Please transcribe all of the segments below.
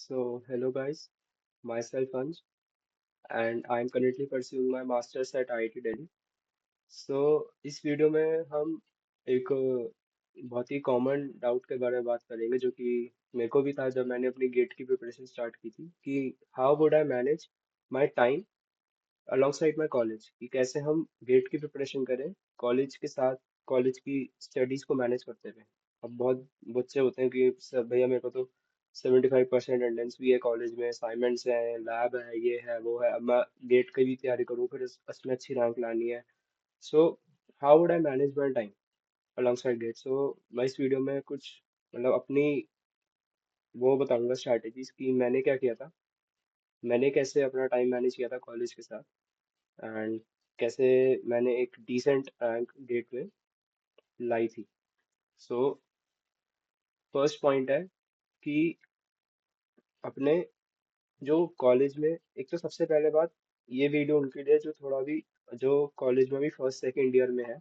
So, hello guys, myself Anj, and I'm currently pursuing my master's at IIT Delhi. So, इस video में हम एक बहुत ही common doubt के बारे में बात करेंगे जो कि मेरे को भी था जब मैंने अपनी गेट की प्रिपरेशन स्टार्ट की थी कि how would I manage my time alongside my college कि कैसे हम गेट की प्रिपरेशन करें कॉलेज के साथ कॉलेज की स्टडीज को मैनेज करते हुए। अब बहुत बच्चे होते हैं कि सर भैया मेरे को तो 75% अटेंडेंस भी है, कॉलेज में असाइनमेंट्स हैं, लैब है, ये है वो है, अब मैं गेट की भी तैयारी करूँ फिर उसमें अच्छी रैंक लानी है। So how would I manage my time alongside GATE. So मैं इस वीडियो में कुछ मतलब अपनी वो बताऊंगा स्ट्रैटेजीज कि मैंने क्या किया था, मैंने कैसे अपना टाइम मैनेज किया था कॉलेज के साथ, एंड कैसे मैंने एक डिसेंट रैंक गेट में लाई थी। सो फर्स्ट पॉइंट है कि अपने जो कॉलेज में, एक तो सबसे पहले बात, ये वीडियो उनके लिए जो थोड़ा भी जो कॉलेज में भी फर्स्ट सेकेंड ईयर में है,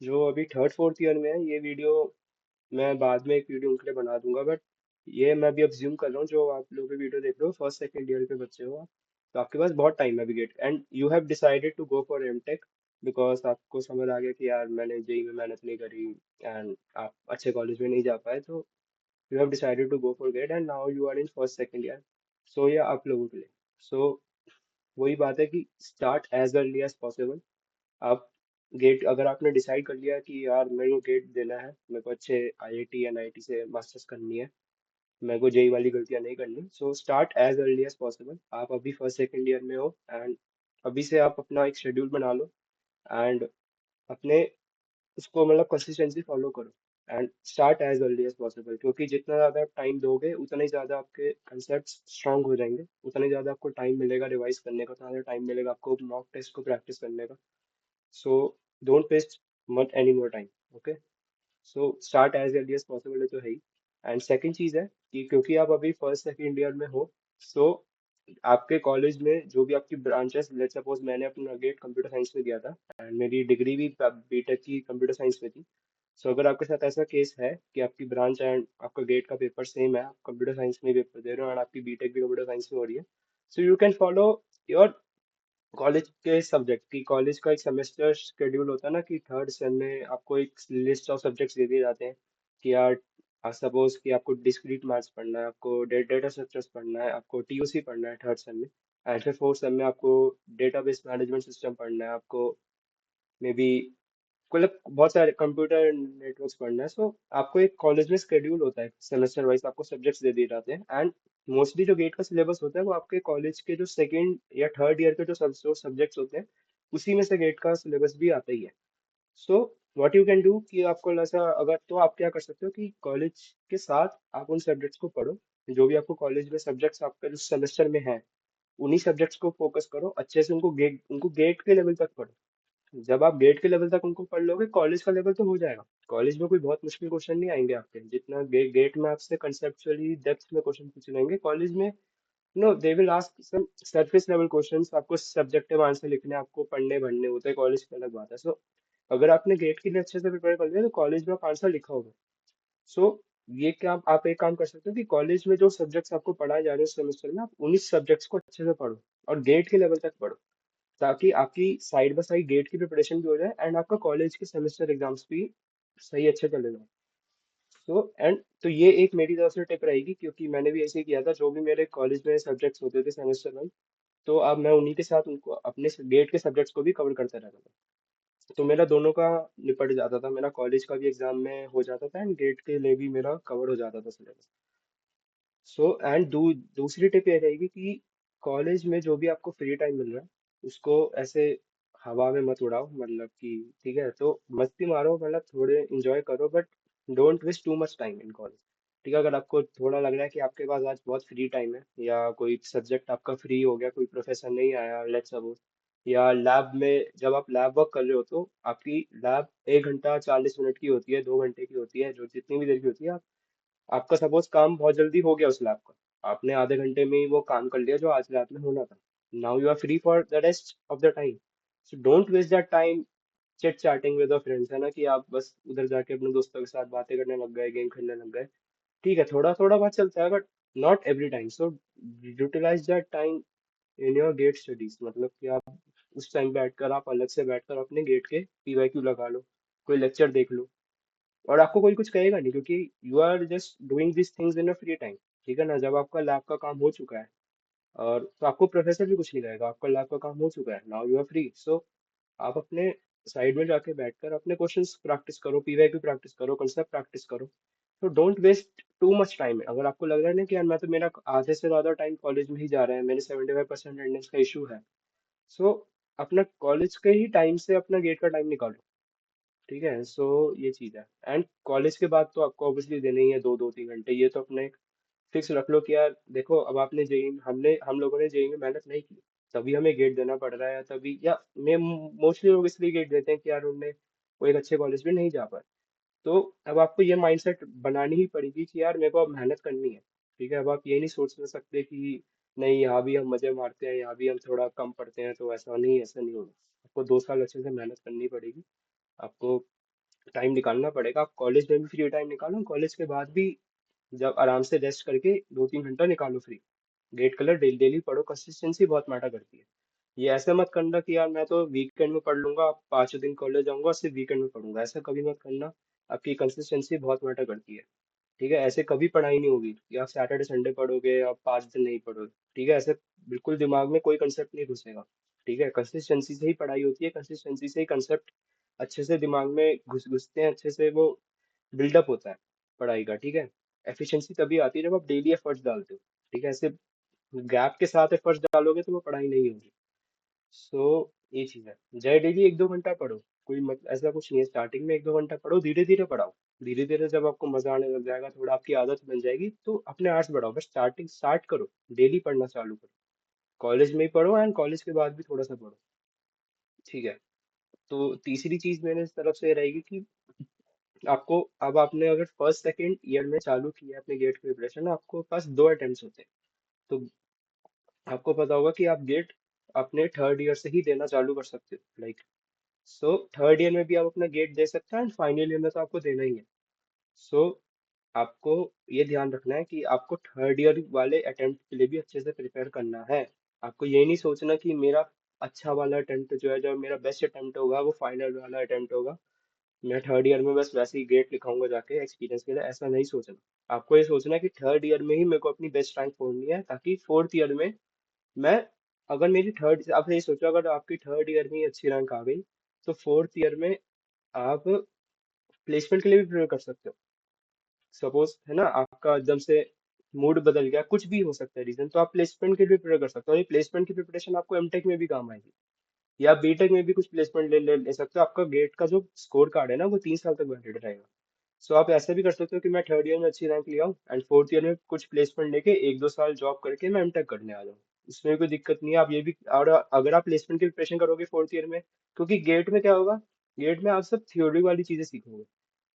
जो अभी थर्ड फोर्थ ईयर में है, ये वीडियो मैं बाद में एक वीडियो उनके लिए बना दूंगा। बट ये मैं भी अज्यूम कर रहा हूँ जो आप लोग वीडियो देख रहे हो फर्स्ट सेकेंड ईयर के बच्चे हो आप, तो आपके पास बहुत टाइम है GATE, and you have decided to go for MTech because आपको समझ आ गया कि यार मैंने जेई में मेहनत नहीं करी एंड आप अच्छे कॉलेज में नहीं जा पाए, तो you have decided to go for GATE and now you are in first second year. So ये आप लोगों के लिए, सो वही बात है कि start as early as possible. आप गेट अगर आपने डिसाइड कर लिया कि यार मेरे को गेट देना है, मेरे को अच्छे आईआईटी एनआईटी से मास्टर्स करनी है, मेरे को जेई वाली गलतियां नहीं करनी, so start as early as possible. आप अभी फर्स्ट सेकेंड ईयर में हो एंड अभी से आप अपना एक शेड्यूल बना लो एंड अपने उसको मतलब कंसिस्टेंसी फॉलो करो and start as early as possible, क्योंकि जितना ज़्यादा आप टाइम दोगे उतना ही ज़्यादा आपके कंसेप्ट स्ट्रांग हो जाएंगे, उतना ही ज़्यादा आपको टाइम मिलेगा रिवाइज करने का, उतना ज़्यादा टाइम मिलेगा आपको मॉक टेस्ट को प्रैक्टिस करने का। So don't waste much any more time. Okay, so start as early as possible है तो है ही। एंड सेकंड चीज़ है कि क्योंकि आप अभी फर्स्ट सेकेंड ईयर में हो, सो आपके कॉलेज में जो भी आपकी ब्रांचेस, लेट्स सपोज मैंने अपना गेट कंप्यूटर साइंस में दिया था एंड मेरी डिग्री भी बीटेक की कंप्यूटर साइंस में थी। सो अगर आपके साथ ऐसा केस है कि आपकी ब्रांच एंड आपका गेट का पेपर सेम है, आप कंप्यूटर साइंस में पेपर दे रहे हो एंड आपकी बीटेक भी कंप्यूटर साइंस में हो रही है, so you can follow your college के सब्जेक्ट की। कॉलेज का एक सेमेस्टर शेड्यूल होता है ना कि थर्ड सेम में आपको एक लिस्ट ऑफ सब्जेक्ट्स दे दिए जाते हैं कि यार सपोज कि आपको डिस्क्रीट मैथ्स पढ़ना है, आपको डेटा स्ट्रक्चर्स पढ़ना है, आपको टीओसी पढ़ना है थर्ड सेम में, एंड फिर फोर्थ सेम में आपको डेटाबेस मैनेजमेंट सिस्टम पढ़ना है, आपको मे बी मतलब बहुत सारे कंप्यूटर नेटवर्क्स पढ़ना है। सो आपको एक कॉलेज में स्केड्यूल होता है सेमेस्टर वाइज, आपको सब्जेक्ट्स दे दिए जाते हैं एंड मोस्टली जो गेट का सिलेबस होता है वो आपके कॉलेज के जो सेकेंड या थर्ड ईयर के जो सब्जेक्ट्स होते हैं उसी में से गेट का सिलेबस भी आता ही है। So what you can do कि आपको ऐसा अगर, तो आप क्या कर सकते हो कि कॉलेज के साथ आप उन सब्जेक्ट्स को पढ़ो, जो भी आपको कॉलेज में सब्जेक्ट्स आपके जो सेमेस्टर में है उन्हीं सब्जेक्ट्स को फोकस करो अच्छे से, उनको गेट के लेवल तक पढ़ो। जब आप गेट के लेवल तक उनको पढ़ लोगे कॉलेज का लेवल तो हो जाएगा। कॉलेज में कोई बहुत मुश्किल क्वेश्चन नहीं आएंगे आपके, जितना गेट में आपसे कंसेप्चुअली डेप्थ में क्वेश्चन पूछे जाएंगे कॉलेज में। No, they will ask some surface level questions, आपको सब्जेक्टिव आंसर लिखने, आपको पढ़ने भरने होते हैं, कॉलेज की अलग बात है। सो अगर आपने गेट के लिए अच्छे से प्रिपेयर कर लिया तो कॉलेज में आप आंसर लिखा होगा। सो ये क्या आप एक काम कर सकते हो कि कॉलेज में जो सब्जेक्ट्स आपको पढ़ाए जा रहे हैं सेमेस्टर में, आप उन्हीं सब्जेक्ट्स को अच्छे से पढ़ो और गेट के लेवल तक पढ़ो, ताकि आपकी साइड बाय साइड गेट की प्रिपरेशन भी हो जाए एंड आपका कॉलेज के सेमेस्टर एग्जाम्स भी सही अच्छे चले जाए। सो एंड तो ये एक मेरी तरफ से टिप रहेगी, क्योंकि मैंने भी ऐसे ही किया था, जो भी मेरे कॉलेज में सब्जेक्ट्स होते थे सेमेस्टर वाइज, तो अब मैं उन्हीं के साथ उनको अपने गेट के सब्जेक्ट्स को भी कवर करता रहता था, तो मेरा दोनों का निपट जाता था, मेरा कॉलेज का भी एग्जाम में हो जाता था एंड गेट के लिए भी मेरा कवर हो जाता था सिलेबस। सो एंड दूसरी टिप ये रहेगी कि कॉलेज में जो भी आपको फ्री टाइम मिल रहा है उसको ऐसे हवा में मत उड़ाओ, मतलब कि ठीक है तो मस्ती मारो, मतलब थोड़े इंजॉय करो, but don't waste too much time in college. ठीक है, अगर आपको थोड़ा लग रहा है कि आपके पास आज बहुत फ्री टाइम है या कोई सब्जेक्ट आपका फ्री हो गया, कोई प्रोफेसर नहीं आया लेट्स सपोज, या लैब में जब आप लैब वर्क कर रहे हो तो आपकी लैब 1 घंटा 40 मिनट की होती है, 2 घंटे की होती है, जो जितनी भी देर की होती है, आपका सपोज काम बहुत जल्दी हो गया उस लैब का, आपने आधे घंटे में ही वो काम कर लिया जो आज लैब में होना था, now you are free for the rest of the time. So don't waste that time chit chatting with friends, है ना, कि आप बस उधर जाके अपने दोस्तों के साथ बातें करने लग गए, गेम खेलने लग गए। ठीक है, थोड़ा थोड़ा बहुत चलता है, but not every time. So utilize that time in your GATE studies. मतलब कि आप उस टाइम बैठकर, आप अलग से बैठकर अपने गेट के पीवाईक्यू लगा लो, कोई लेक्चर देख लो, और आपको कोई कुछ कहेगा नहीं, क्योंकि you are just doing this things in a free time. ठीक है ना, जब आपका लैब का काम हो चुका है, और तो आपको प्रोफेसर भी कुछ नहीं कहेगा, आपका लैब का काम हो चुका है, now you are free. So आप अपने साइड में जाके बैठकर अपने क्वेश्चंस प्रैक्टिस करो, पीवाईक्यू प्रैक्टिस करो, कंसेप्ट प्रैक्टिस करो। तो don't waste too much time. अगर आपको लग रहा है ना कि यार मैं तो, मेरा आधे से ज्यादा टाइम कॉलेज में ही जा रहा है, मेरे 75% अटेंडेंस का इशू है, सो अपना कॉलेज के ही टाइम से अपना गेट का टाइम निकालो। ठीक है, सो ये चीज़ है। एंड कॉलेज के बाद तो आपको ऑब्वियसली देने ही है 2 2 3 घंटे, ये तो अपने फिक्स रख लो कि यार देखो, अब आपने जेई, हम लोगों ने जेई में मेहनत नहीं की, तभी हमें गेट देना पड़ रहा है, तभी, या मैं, मोस्टली लोग इसलिए गेट देते हैं कि यार उनने वो एक अच्छे कॉलेज में नहीं जा पाए। तो अब आपको ये माइंडसेट बनानी ही पड़ेगी कि यार मेरे को अब मेहनत करनी है। ठीक है, अब आप ये नहीं सोच ना सकते कि नहीं, यहाँ भी हम मजे मारते हैं, यहाँ भी हम थोड़ा कम पढ़ते हैं, तो ऐसा नहीं, ऐसा नहीं होगा। आपको 2 साल अच्छे से मेहनत करनी पड़ेगी, आपको टाइम निकालना पड़ेगा। आप कॉलेज में भी फ्री टाइम निकालो, कॉलेज के बाद भी जब आराम से रेस्ट करके 2 3 घंटा निकालो फ्री। गेट कलर डेली डेली पढ़ो, कंसिस्टेंसी बहुत मैटर करती है। ये ऐसे मत करना कि यार मैं तो वीकेंड में पढ़ लूंगा, 5 दिन कॉलेज जाऊंगा, सिर्फ वीकेंड में पढ़ूंगा, ऐसा कभी मत करना। आपकी कंसिस्टेंसी बहुत मैटर करती है। ठीक है, ऐसे कभी पढ़ाई नहीं होगी कि आप सैटरडे संडे पढ़ोगे, आप 5 दिन नहीं पढ़ोगे। ठीक है, ऐसे बिल्कुल दिमाग में कोई कंसेप्ट नहीं घुसेगा। ठीक है, कंसिस्टेंसी से ही पढ़ाई होती है, कंसिस्टेंसी से ही कंसेप्ट अच्छे से दिमाग में घुसते हैं, अच्छे से वो बिल्डअप होता है पढ़ाई का। ठीक है, एफिशिएंसी तभी आती है जब आप डेली एफर्ट्स डालते हो। ठीक है, ऐसे गैप के साथ एफर्ट्स डालोगे तो वो पढ़ाई नहीं होगी। सो ये चीज है। जय डेली 1 2 घंटा पढ़ो, कोई मत, ऐसा कुछ नहीं है, स्टार्टिंग में 1 2 घंटा पढ़ो, धीरे धीरे पढ़ाओ। धीरे धीरे जब आपको मजा आने लग जाएगा, थोड़ा आपकी आदत बन जाएगी, तो अपने आर्ट्स बढ़ाओ, बस स्टार्टिंग स्टार्ट करो, डेली पढ़ना चालू करो। कॉलेज में ही पढ़ो, एंड कॉलेज के बाद भी थोड़ा सा पढ़ो। ठीक है, तो तीसरी चीज मेरे तरफ से ये रहेगी कि आपको, अब आपने अगर फर्स्ट सेकंड ईयर में चालू किया अपने गेट की प्रिपरेशन, आपको पास 2 अटेम्प्ट होते हैं। तो आपको पता होगा कि आप गेट अपने थर्ड ईयर से ही देना चालू कर सकते हो, लाइक, सो थर्ड ईयर में भी आप अपना गेट दे सकते हैं, एंड फाइनल ईयर में तो आपको देना ही है। सो आपको ये ध्यान रखना है कि आपको थर्ड ईयर वाले अटेम्प्ट के लिए भी अच्छे से प्रिपेयर करना है। आपको ये नहीं सोचना कि मेरा अच्छा वाला अटेम्प्ट जो है, जो मेरा बेस्ट अटेम्प्ट होगा, वो फाइनल वाला अटेम्प्ट होगा, मैं थर्ड ईयर में बस वैसे ही गेट लिखाऊंगा जाके एक्सपीरियंस के लिए, ऐसा नहीं सोचना। आपको ये सोचना है कि थर्ड ईयर में ही मेरे को अपनी बेस्ट रैंक फोड़नी है, ताकि फोर्थ ईयर में मैं, अगर मेरी थर्ड, आप ये सोचो, अगर आपकी थर्ड ईयर में ही अच्छी रैंक आ गई, तो फोर्थ ईयर में आप प्लेसमेंट के लिए भी प्रिपेयर कर सकते हो। सपोज है ना, आपका एकदम से मूड बदल गया, कुछ भी हो सकता है रीजन, तो आप प्लेसमेंट के लिए प्रिपेयर कर सकते हो, और ये प्लेसमेंट की प्रिपरेशन आपको एमटेक में भी काम आएगी, या बीटेक में भी कुछ प्लेसमेंट ले सकते हो। आपका गेट का जो स्कोर कार्ड है ना, वो 3 साल तक वैलिड रहेगा। सो आप ऐसे भी कर सकते हो कि मैं थर्ड ईयर में अच्छी रैंक ले आऊँ, एंड फोर्थ ईयर में कुछ प्लेसमेंट लेके 1 2 साल जॉब करके मैं एमटेक करने आ जाऊँ। इसमें कोई दिक्कत नहीं है, आप ये भी, और अगर आप प्लेसमेंट की प्रिपरेशन करोगे फोर्थ ईयर में, क्योंकि गेट में क्या होगा, गेट में आप सब थ्योरी वाली चीजें सीखोगे,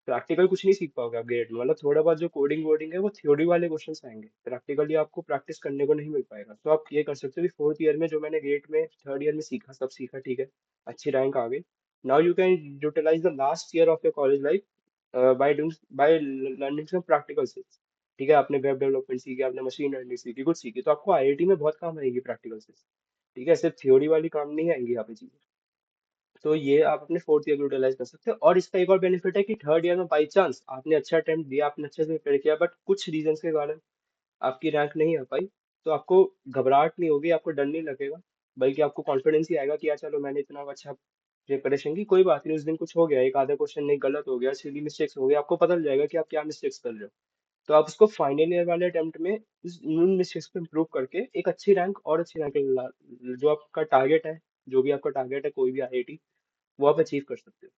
प्रैक्टिकल कुछ नहीं सीख पाओगे आप ग्रेड में। मतलब थोड़ा बहुत जो कोडिंग वोडिंग है, वो थ्योरी वाले क्वेश्चंस आएंगे, प्रैक्टिकली आपको प्रैक्टिस करने को नहीं मिल पाएगा। तो आप ये कर सकते हो कि फोर्थ ईयर में जो मैंने गेट में थर्ड ईयर में सीखा, सब सीखा, ठीक है, अच्छी रैंक आ गई, now you can utilize the last year of your college life by learning some practical skills. ठीक है, आपने वेब डेवलपमेंट सीखी, आपने मशीन लर्निंग सीखी, कुछ सीखी, तो आपको आईआईटी में बहुत काम आएगी प्रैक्टिकल स्किल्स। ठीक है, सिर्फ थ्योरी वाली काम नहीं आएंगी यहाँ पे चीजें। तो ये आप अपने फोर्थ ईयर में यूटिलाइज कर सकते हो। और इसका एक और बेनिफिट है कि थर्ड ईयर में बाई चांस आपने अच्छा अटेम्प्ट दिया, आपने अच्छे से प्रिपेयर किया, बट कुछ रीजन के कारण आपकी रैंक नहीं आ पाई, तो आपको घबराहट नहीं होगी, आपको डर नहीं लगेगा, बल्कि आपको कॉन्फिडेंस ही आएगा कि यार चलो, मैंने इतना अच्छा प्रिपरेशन की, कोई बात नहीं, उस दिन कुछ हो गया, एक आधा क्वेश्चन नहीं गलत हो गया, सिली मिस्टेक्स हो गया, आपको पता चल जाएगा कि आप क्या मिस्टेक्स कर रहे हो। तो आप उसको फाइनल ईयर वाले अटेम्प्ट में उन मिस्टेक्स को इम्प्रूव करके एक अच्छी रैंक, और अच्छी रैंक जो आपका टारगेट है, जो भी आपका टारगेट है, कोई भी आईआईटी, वो आप अचीव कर सकते हो।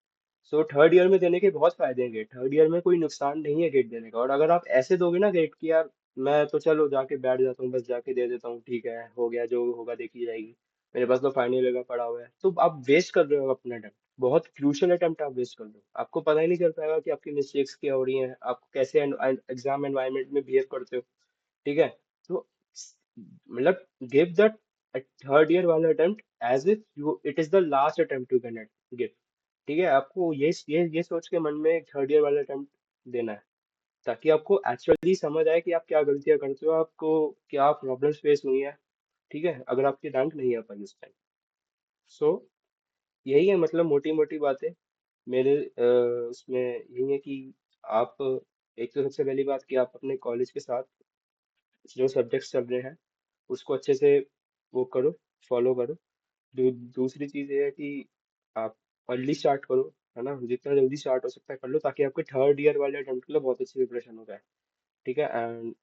सो थर्ड ईयर में देने के बहुत फायदे हैं गेट, थर्ड ईयर में कोई नुकसान नहीं है गेट देने का। और अगर आप ऐसे दोगे ना गेट की, यार मैं तो चलो जाके बैठ जाता हूँ, बस जाके दे देता हूँ, ठीक है, हो गया, जो होगा देखी जाएगी, मेरे पास तो फाइनल ईयर का पड़ा हुआ है, तो आप वेस्ट कर रहे हो अपना टाइम। बहुत क्रूशियल अटेम्प्ट आप वेस्ट कर रहे हो, आपको पता ही नहीं चल पाएगा कि आपकी मिस्टेक्स क्या हो रही हैं, आप कैसे एग्जाम एनवायरनमेंट में बिहेव करते हो। ठीक है, तो मतलब गिव द थर्ड ईयर वाला attempt as if you, it is the last attempt you can give. ठीक है, आपको ये सोच के मन में थर्ड ईयर वाला अटेम्प्ट देना है। ताकि आपको एक्चुअली समझ आए कि आप क्या गलतियां करते हो, आपको क्या प्रॉब्लम्स फेस हुई है। ठीक है, अगर आपकी रैंक नहीं आ पाई उस टाइम। सो यही है, मतलब मोटी मोटी बातें मेरे उसमें यही है कि आप, एक तो सबसे पहली बात कि आप अपने कॉलेज के साथ जो सब्जेक्ट्स चल रहे हैं उसको अच्छे से वो करो, फॉलो करो। दूसरी चीज़ ये है कि आप अर्ली स्टार्ट करो, है ना, जितना जल्दी स्टार्ट हो सकता है कर लो, ताकि आपके थर्ड ईयर वाले अटेम्प्ट के लिए बहुत अच्छी प्रिपरेशन हो जाए। ठीक है। एंड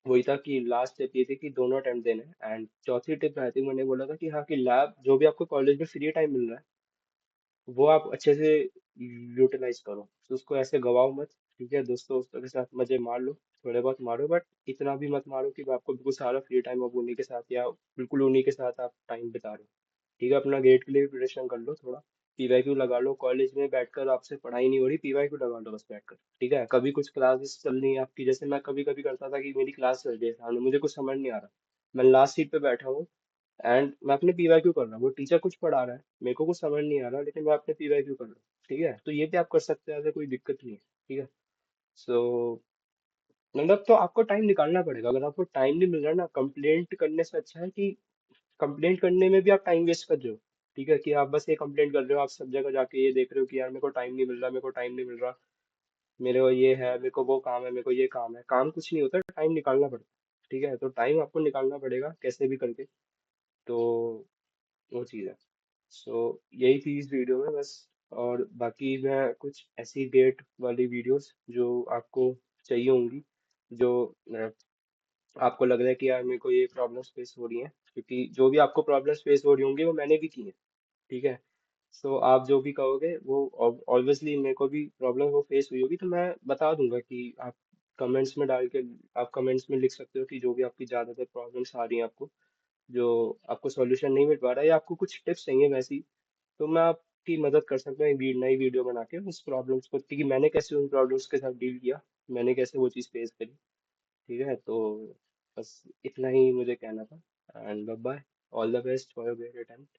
वही था कि लास्ट टिप ये थी कि दोनों अटेम्प्ट देने हैं। एंड चौथी टिप आई थिंक मैंने बोला था कि हाँ, कि लैब जो भी आपको कॉलेज में फ्री टाइम मिल रहा है वो आप अच्छे से यूटिलाइज करो, तो उसको ऐसे गवाओ मत। ठीक है, दोस्तों दोस्तों के साथ मजे मार लो, थोड़े बहुत मारो, बट इतना भी मत मारो कि आपको बिल्कुल सारा फ्री टाइम अब उन्हीं के साथ, या बिल्कुल उन्हीं के साथ आप टाइम बिता रहे हो। ठीक है, अपना गेट के लिए भी प्रिपरेशन कर लो थोड़ा, पीवाईक्यू लगा लो, कॉलेज में बैठकर आपसे पढ़ाई नहीं हो रही, पीवाईक्यू लगा लो बस बैठकर। ठीक है, कभी कुछ क्लासेस चल रही है आपकी, जैसे मैं कभी कभी करता था कि मेरी क्लास चल रही है सामने, मुझे कुछ समझ नहीं आ रहा, मैं लास्ट सीट पे बैठा हूँ एंड मैं अपने पीवाईक्यू कर रहा हूँ, वो टीचर कुछ पढ़ा रहा है, मेरे को कुछ समझ नहीं आ रहा, लेकिन मैं अपने पीवाईक्यू कर रहा हूँ। ठीक है, तो ये भी आप कर सकते हैं, ऐसे कोई दिक्कत नहीं है। ठीक है। सो मतलब तो आपको टाइम निकालना पड़ेगा, अगर आपको टाइम नहीं मिल रहा ना, कंप्लेंट करने से अच्छा है कि कंप्लेंट करने में भी आप टाइम वेस्ट कर रहे हो। ठीक है, कि आप बस ये कंप्लेंट कर रहे हो, आप सब जगह जाके ये देख रहे हो कि यार मेरे को टाइम नहीं मिल रहा, मेरे को टाइम नहीं मिल रहा, मेरे को ये है, मेरे को वो काम है, मेरे को ये काम है, काम कुछ नहीं होता, टाइम निकालना पड़ता है। ठीक है, तो टाइम आपको निकालना पड़ेगा कैसे भी करके। तो वो चीज़ है। सो यही थी इस वीडियो में बस। और बाकी मैं कुछ ऐसी डेट वाली वीडियोस जो आपको चाहिए होंगी, जो आपको लग रहा है कि यार मेरे को ये प्रॉब्लम्स फेस हो रही हैं, क्योंकि जो भी आपको प्रॉब्लम्स फेस हो रही होंगी वो मैंने भी की हैं। ठीक है। सो आप जो भी कहोगे वो, ऑब्वियसली मेरे को भी प्रॉब्लम वो फेस हुई होगी, तो मैं बता दूंगा कि आप कमेंट्स में डाल के, आप कमेंट्स में लिख सकते हो कि जो भी आपकी ज़्यादातर प्रॉब्लम्स आ रही हैं आपको, जो आपको सॉल्यूशन नहीं मिल पा रहा है, या आपको कुछ टिप्स चाहिए वैसी, तो मैं आपकी मदद कर सकता हूँ एक नई वीडियो बना के उस प्रॉब्लम्स को, क्योंकि मैंने कैसे उन प्रॉब्लम्स के साथ डील किया, मैंने कैसे वो चीज़ फेस करी। ठीक है, तो बस इतना ही मुझे कहना था। And bye, all the best for your great attempt.